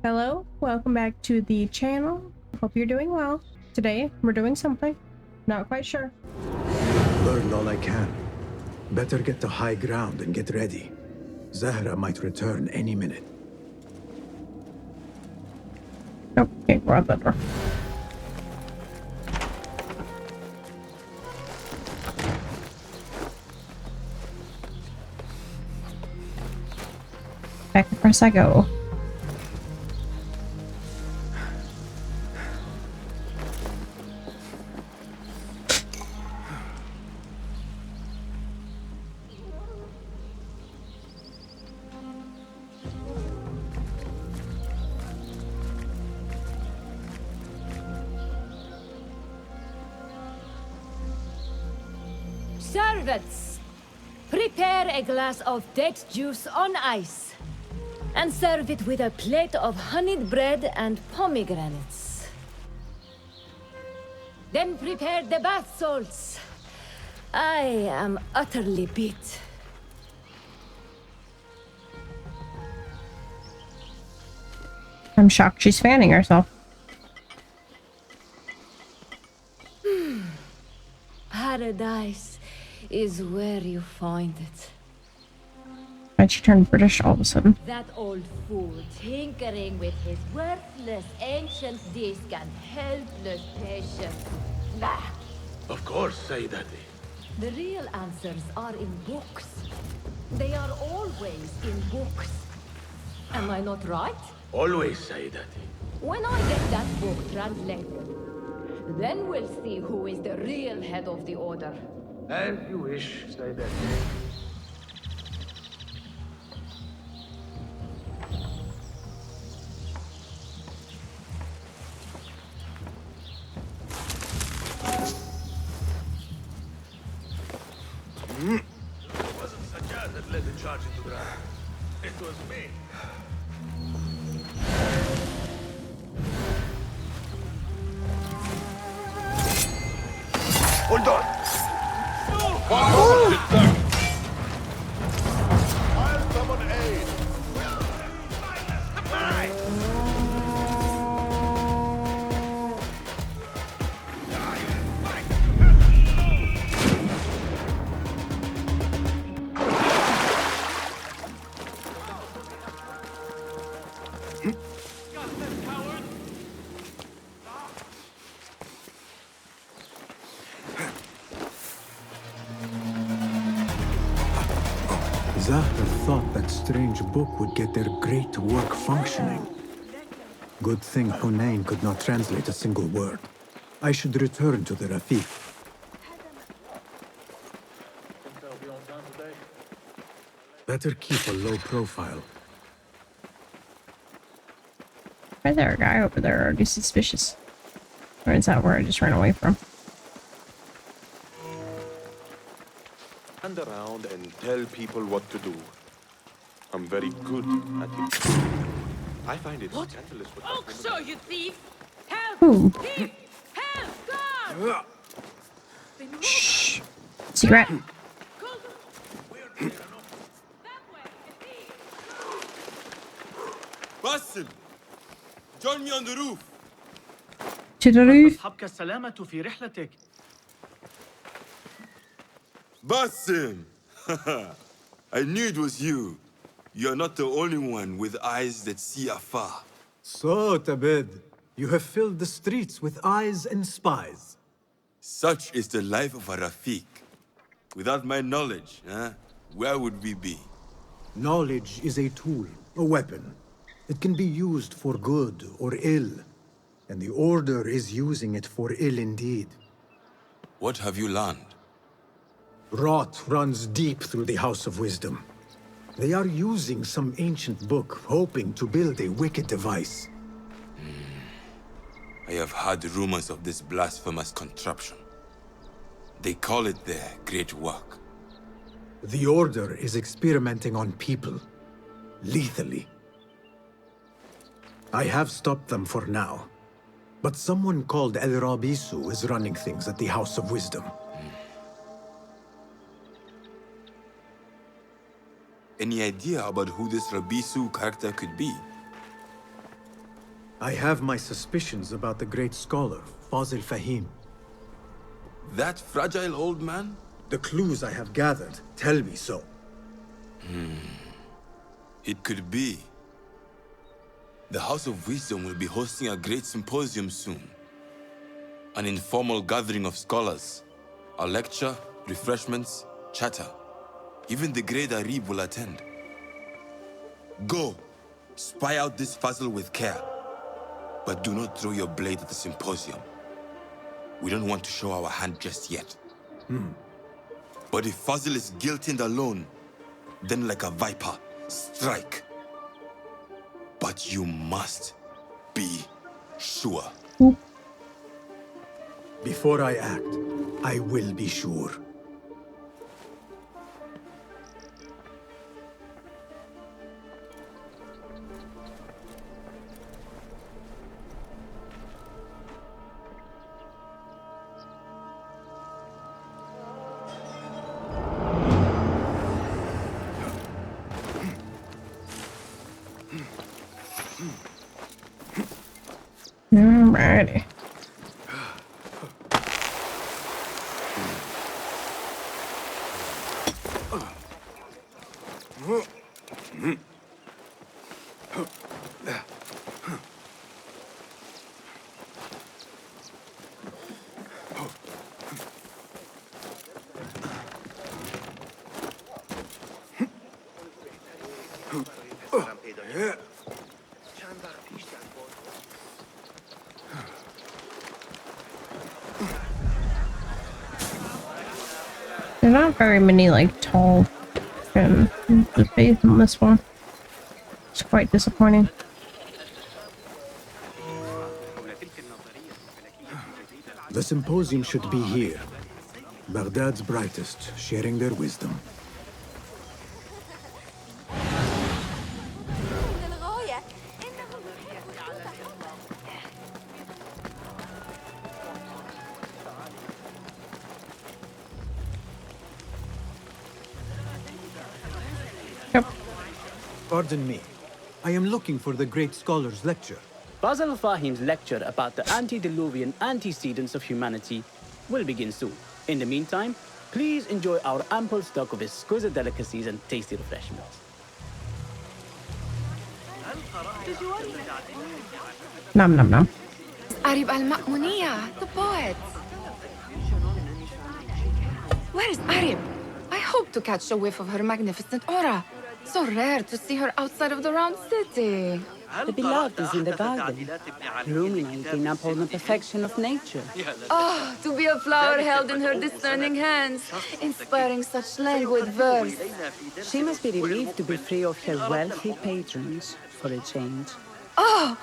Hello, welcome back to the channel. Hope you're doing well. Today, we're doing something. Not quite sure. Learned all I can. Better get to high ground and get ready. Zahra might return any minute. Nope, can't go out that door. Back and press I go. Servants, prepare a glass of date juice on ice, and serve it with a plate of honeyed bread and pomegranates. Then prepare the bath salts. I am utterly beat. I'm shocked she's fanning herself. Paradise is where you find it. Why'd she turn British all of a sudden? That old fool tinkering with his worthless ancient disc and helpless patient. Bah! Of course, say Daddy. The real answers are in books. They are always in books. Am I not right? Always say Daddy. When I get that book translated, then we'll see who is the real head of the order. As you wish, say Daddy. It wasn't Sajjad that led the charge into ground. It was me. Hold on! I'll summon aid! Zahra thought that strange book would get their great work functioning. Good thing Hunain could not translate a single word. I should return to the Rafiq. Better keep a low profile. Why is there a guy over there already suspicious? Or is that where I just ran away from? Stand around and tell people what to do. I'm very good at it. I find it scandalous what I'll show you, thief! Help! Ooh. Thief! Help! God! Shh. Secret. That way, thief! Basim! Join me on the roof! To the roof. تصحبك السلامة في رحلتك. Basim! I knew it was you. You're not the only one with eyes that see afar. So, Tabid, you have filled the streets with eyes and spies. Such is the life of a Rafiq. Without my knowledge, where would we be? Knowledge is a tool, a weapon. It can be used for good or ill. And the Order is using it for ill indeed. What have you learned? Rot runs deep through the House of Wisdom. They are using some ancient book, hoping to build a wicked device. I have heard rumors of this blasphemous contraption. They call it their great work. The Order is experimenting on people, lethally. I have stopped them for now, but someone called El Rabisu is running things at the House of Wisdom. Any idea about who this Rabisu character could be? I have my suspicions about the great scholar, Fazil Fahim. That fragile old man? The clues I have gathered tell me so. It could be. The House of Wisdom will be hosting a great symposium soon. An informal gathering of scholars. A lecture, refreshments, chatter. Even the great Arib will attend. Go! Spy out this puzzle with care. But do not throw your blade at the symposium. We don't want to show our hand just yet. But if Fazil is guilty and alone, then like a viper, strike. But you must be sure. Before I act, I will be sure. Alrighty. There are not very many like tall and the faith on this one. It's quite disappointing. The symposium should be here. Baghdad's brightest, sharing their wisdom. Yep. Pardon me. I am looking for the great scholar's lecture. Fazl Fahim's lecture about the antediluvian antecedents of humanity will begin soon. In the meantime, please enjoy our ample stock of exquisite delicacies and tasty refreshments. Nom nom nom. Arib al-Ma'muniyah, the poet. Where is Arib? I hope to catch a whiff of her magnificent aura. So rare to see her outside of the round city. The beloved is in the garden, ruminating upon the perfection of nature. Oh, to be a flower held in her discerning hands, inspiring such languid verse. She must be relieved to be free of her wealthy patrons for a change. Oh,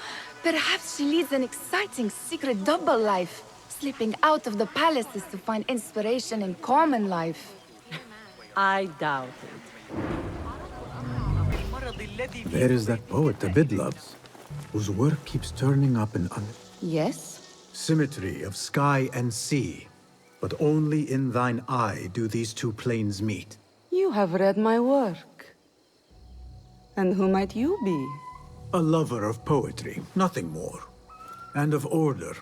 perhaps she leads an exciting secret double life, slipping out of the palaces to find inspiration in common life. I doubt it. There is that poet Abid loves, whose work keeps turning up in Yes? symmetry of sky and sea. But only in thine eye do these two planes meet. You have read my work. And who might you be? A lover of poetry, nothing more. And of order.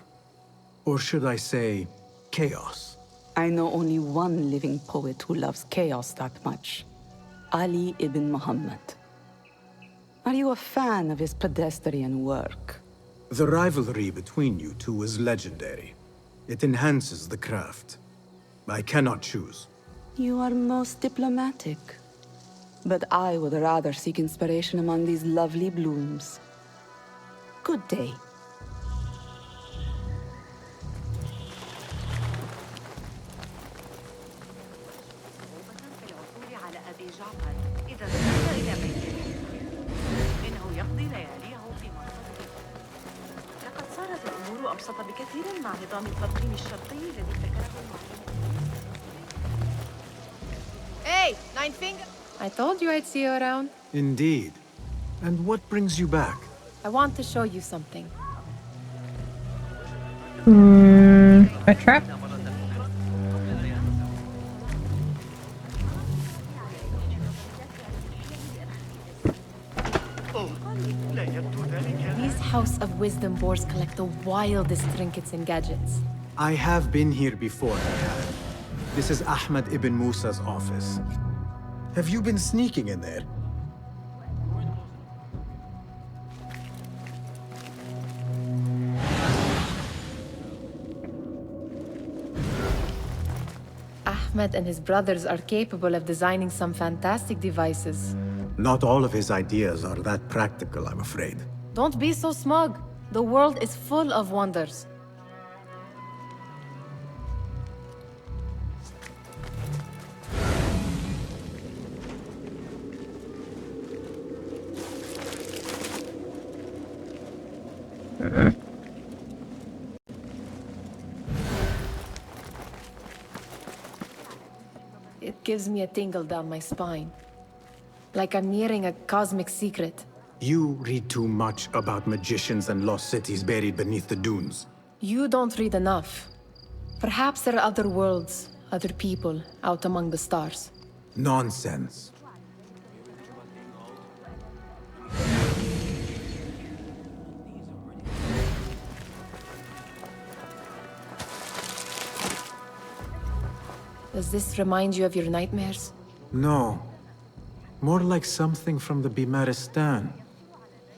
Or should I say, chaos. I know only one living poet who loves chaos that much. Ali ibn Muhammad. Are you a fan of his pedestrian work? The rivalry between you two is legendary. It enhances the craft. I cannot choose. You are most diplomatic. But I would rather seek inspiration among these lovely blooms. Good day. Hey, Nine Finger! I told you I'd see you around. Indeed. And what brings you back? I want to show you something. A trap? These houses House of Wisdom boars collect the wildest trinkets and gadgets. I have been here before, Nihal. This is Ahmed ibn Musa's office. Have you been sneaking in there? Ahmed and his brothers are capable of designing some fantastic devices. Not all of his ideas are that practical, I'm afraid. Don't be so smug. The world is full of wonders. It gives me a tingle down my spine. Like I'm nearing a cosmic secret. You read too much about magicians and lost cities buried beneath the dunes. You don't read enough. Perhaps there are other worlds, other people, out among the stars. Nonsense. Does this remind you of your nightmares? No. More like something from the Bimaristan.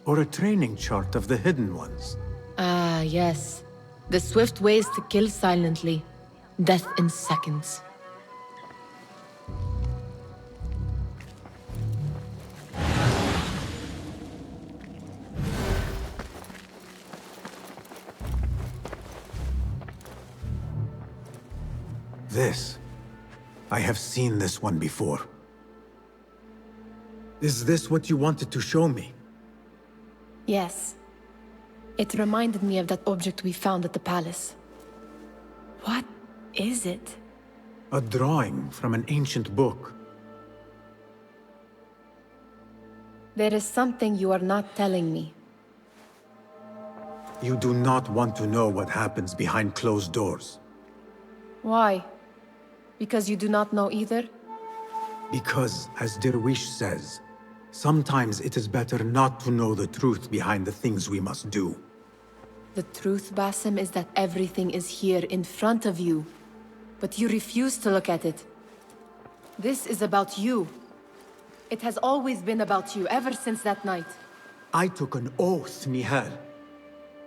Or a training chart of the Hidden Ones. Ah, yes. The swift ways to kill silently. Death in seconds. This. I have seen this one before. Is this what you wanted to show me? Yes. It reminded me of that object we found at the palace. What is it? A drawing from an ancient book. There is something you are not telling me. You do not want to know what happens behind closed doors. Why? Because you do not know either? Because, as Derwish says, sometimes it is better not to know the truth behind the things we must do. The truth, Basim, is that everything is here in front of you. But you refuse to look at it. This is about you. It has always been about you, ever since that night. I took an oath, Nihal,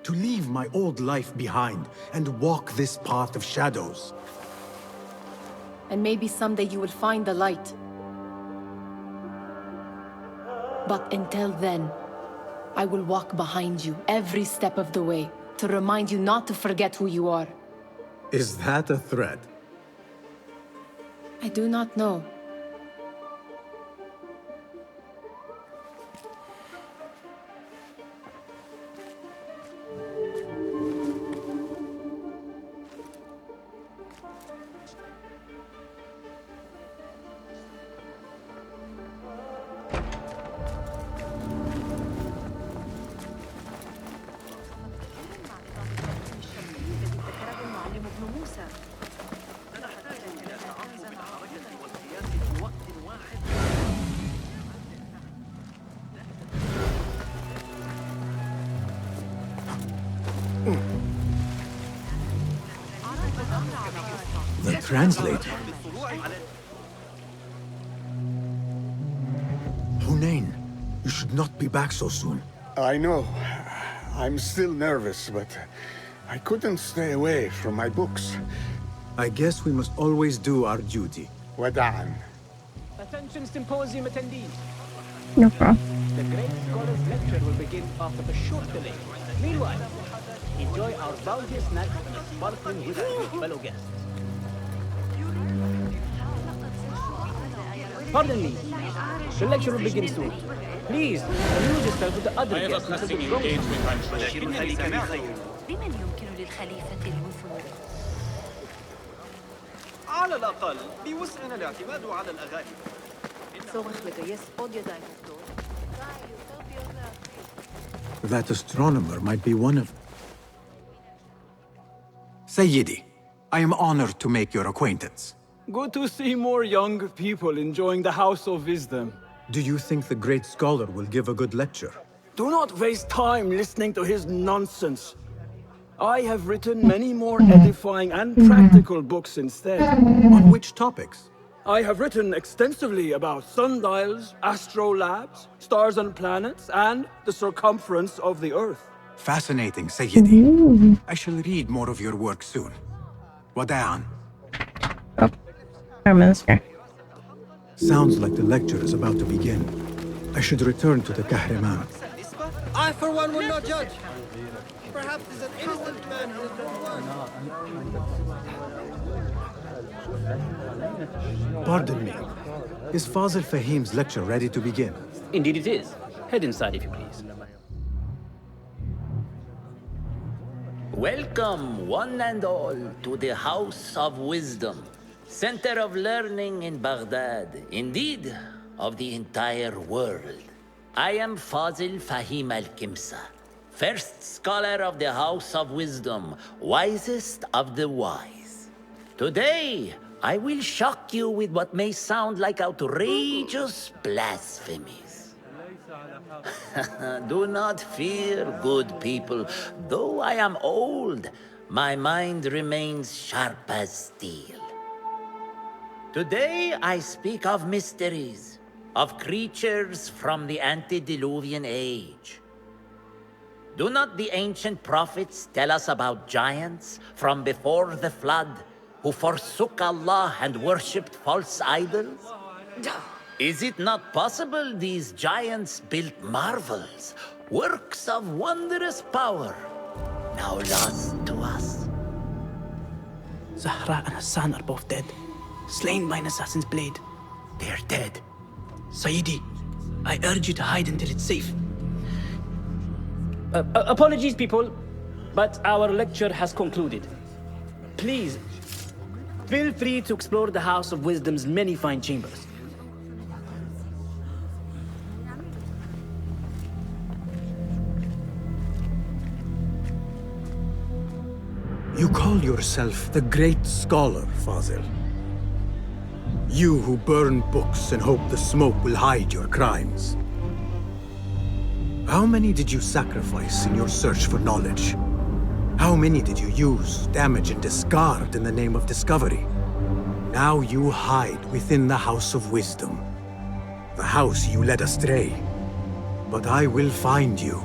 to leave my old life behind and walk this path of shadows. And maybe someday you will find the light. But until then, I will walk behind you every step of the way to remind you not to forget who you are. Is that a threat? I do not know. The translator. Hunain, you should not be back so soon. I know. I'm still nervous, but I couldn't stay away from my books. I guess we must always do our duty. Wada'an. Attention symposium attendees. No problem. The Great Scholars Lecture will begin after a short delay. Meanwhile, enjoy our bounteous snacks and a sparkling whiskey with fellow guests. Pardon me. The lecture will begin soon. Please, amuse yourself with the other guests until the drum بمن يمكن للخليفة الوصول؟ على الأقل بوسعنا الاعتماد على الأغاني. That astronomer might be one of them. Sayyidi, I am honored to make your acquaintance. Good to see more young people enjoying the House of Wisdom. Do you think the great scholar will give a good lecture? Do not waste time listening to his nonsense. I have written many more edifying and practical books instead. On which topics? I have written extensively about sundials, astrolabes, stars and planets, and the circumference of the Earth. Fascinating, Sayyidi. I shall read more of your work soon. Wada'an. Oh, I'm in this guy. Sounds like the lecture is about to begin. I should return to the Kahraman. I, for one, will not judge. Perhaps he's an innocent man who has done work. Pardon me. Is Fazil Fahim's lecture ready to begin? Indeed it is. Head inside if you please. Welcome, one and all, to the House of Wisdom, center of learning in Baghdad, indeed, of the entire world. I am Fazil Fahim al-Kimsa, first scholar of the House of Wisdom, wisest of the wise. Today, I will shock you with what may sound like outrageous blasphemies. Do not fear, good people. Though I am old, my mind remains sharp as steel. Today I speak of mysteries, of creatures from the antediluvian age. Do not the ancient prophets tell us about giants from before the flood who forsook Allah and worshipped false idols? Is it not possible these giants built marvels, works of wondrous power, now lost to us? Zahra and Hassan are both dead, slain by an assassin's blade. They're dead. Sayyidi, I urge you to hide until it's safe. Apologies, people, but our lecture has concluded. Please, feel free to explore the House of Wisdom's many fine chambers. You call yourself the great scholar, Fazil. You who burn books and hope the smoke will hide your crimes. How many did you sacrifice in your search for knowledge? How many did you use, damage, and discard in the name of discovery? Now you hide within the House of Wisdom. The house you led astray. But I will find you.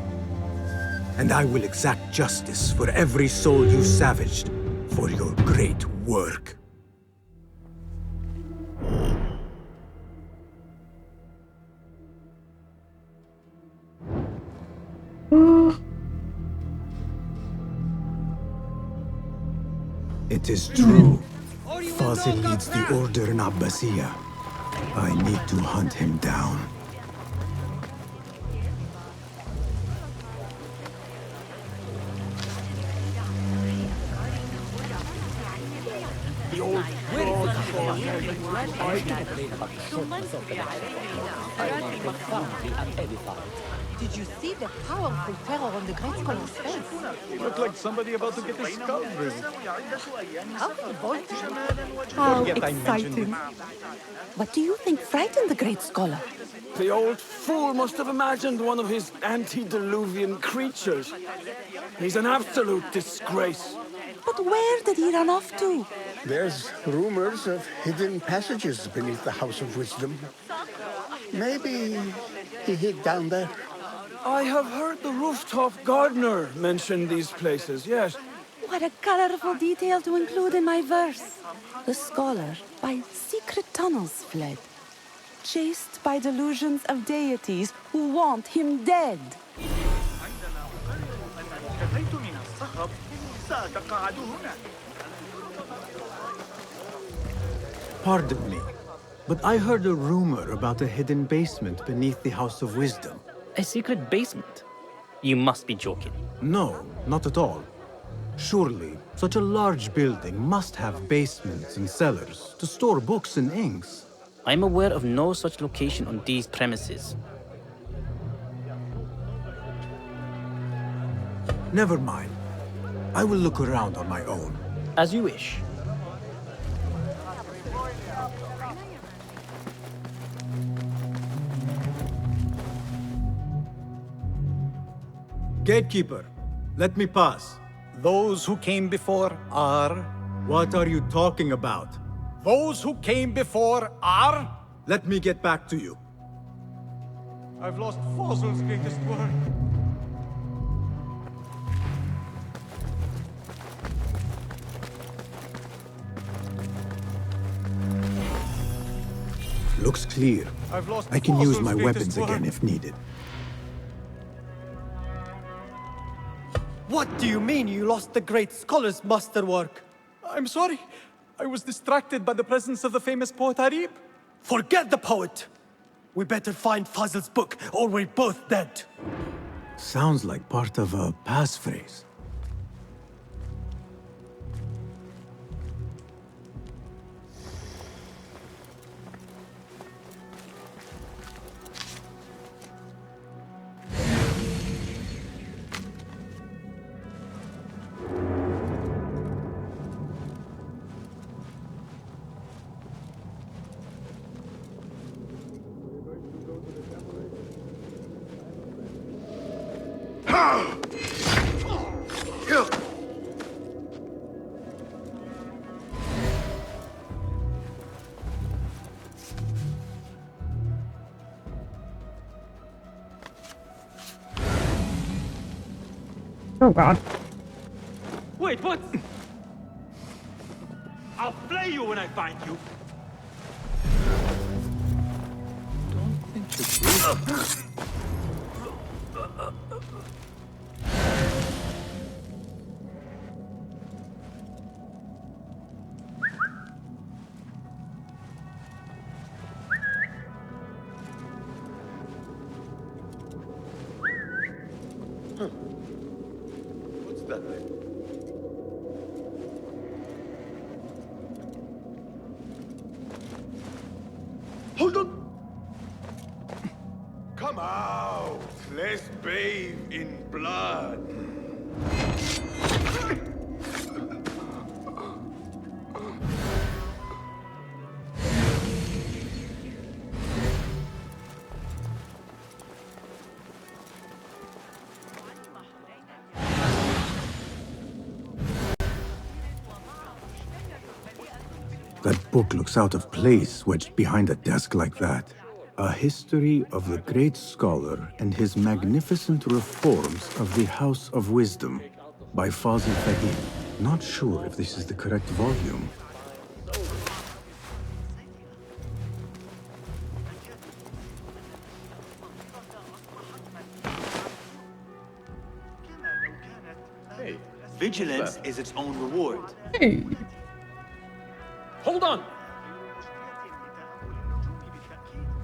And I will exact justice for every soul you savaged for your great work. It is true. Fazil leads the order in Abbasiyah. I need to hunt him down. The old Did you see the powerful terror on the Great Scholar's face? Looked like somebody about to get his skull bruised. How exciting. What do you think frightened the Great Scholar? The old fool must have imagined one of his antediluvian creatures. He's an absolute disgrace. But where did he run off to? There's rumors of hidden passages beneath the House of Wisdom. Maybe he hid down there. I have heard the rooftop gardener mention these places, yes. What a colorful detail to include in my verse. The scholar by secret tunnels fled, chased by delusions of deities who want him dead. Pardon me, but I heard a rumor about a hidden basement beneath the House of Wisdom. A secret basement? You must be joking. No, not at all. Surely, such a large building must have basements and cellars to store books and inks. I'm aware of no such location on these premises. Never mind. I will look around on my own. As you wish. Gatekeeper, let me pass. Those who came before are... What are you talking about? Those who came before are... Let me get back to you. I've lost Fossil's greatest work. Looks clear. I've lost I can use Fossil's my greatest weapons work. again if needed. What do you mean you lost the great scholar's masterwork? I'm sorry. I was distracted by the presence of the famous poet Arib. Forget the poet! We better find Fazl's book, or we're both dead. Sounds like part of a passphrase. Oh god. Wait, what? I'll flay you when I find you. Don't think you What's that thing? Hold on! Come out! Let's bathe in blood. That book looks out of place wedged behind a desk like that. A history of the great scholar and his magnificent reforms of the House of Wisdom by Fazil Fahim. Not sure if this is the correct volume. Hey, vigilance is its own reward. Hey. Hold on!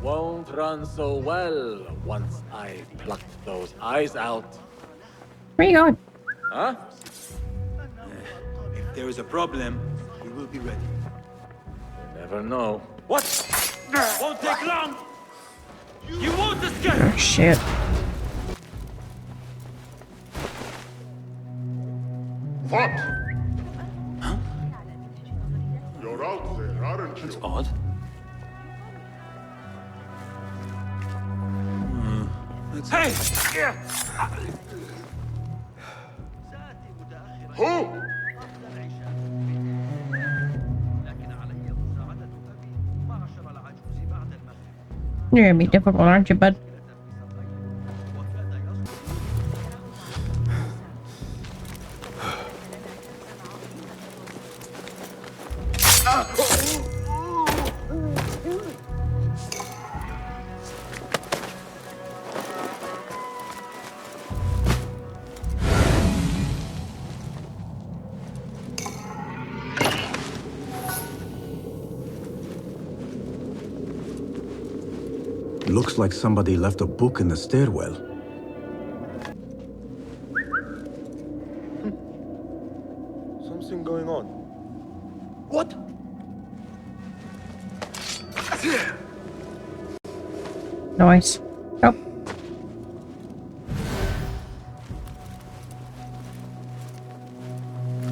Won't run so well once I plucked those eyes out. Where you going? Huh? If there is a problem, we will be ready. You never know. What? Won't take long! You won't escape! Oh shit. What? Huh? You're out there, aren't you? That's odd. Hey! Who? You're gonna be difficult, aren't you, bud? Looks like somebody left a book in the stairwell. Something going on. What? Nice. Oh.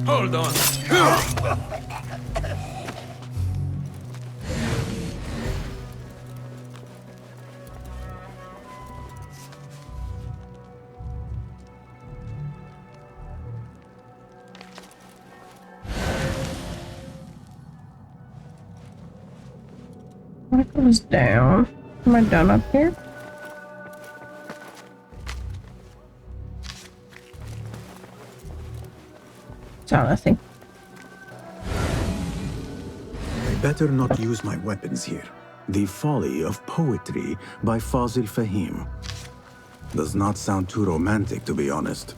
Hold on. That goes down. Am I done up here? Saw nothing. I better not use my weapons here. The Folly of Poetry by Fazil Fahim. Does not sound too romantic, to be honest.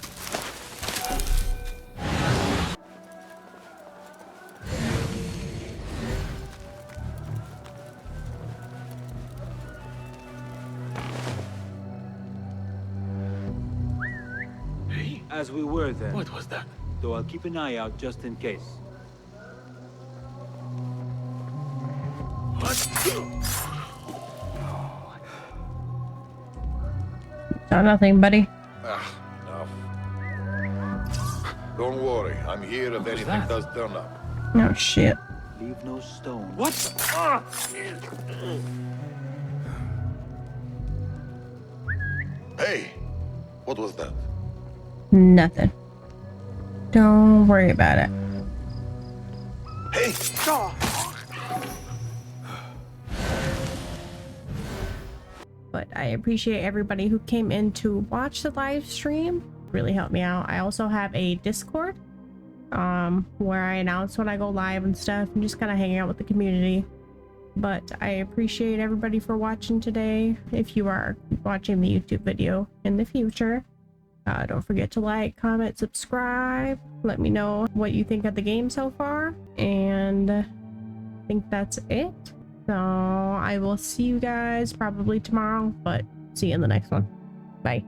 As we were then. What was that? Though I'll keep an eye out just in case. Saw nothing, buddy. Enough. Don't worry, I'm here if anything does turn up. Oh shit. Leave no stone. What? Hey, what was that? Nothing. Don't worry about it. Hey! But I appreciate everybody who came in to watch the live stream. Really helped me out. I also have a Discord where I announce when I go live and stuff and just kind of hang out with the community. But I appreciate everybody for watching today. If you are watching the YouTube video in the future, don't forget to like, comment, subscribe. Let me know what you think of the game so far. And I think that's it. So I will see you guys probably tomorrow, but see you in the next one. Bye.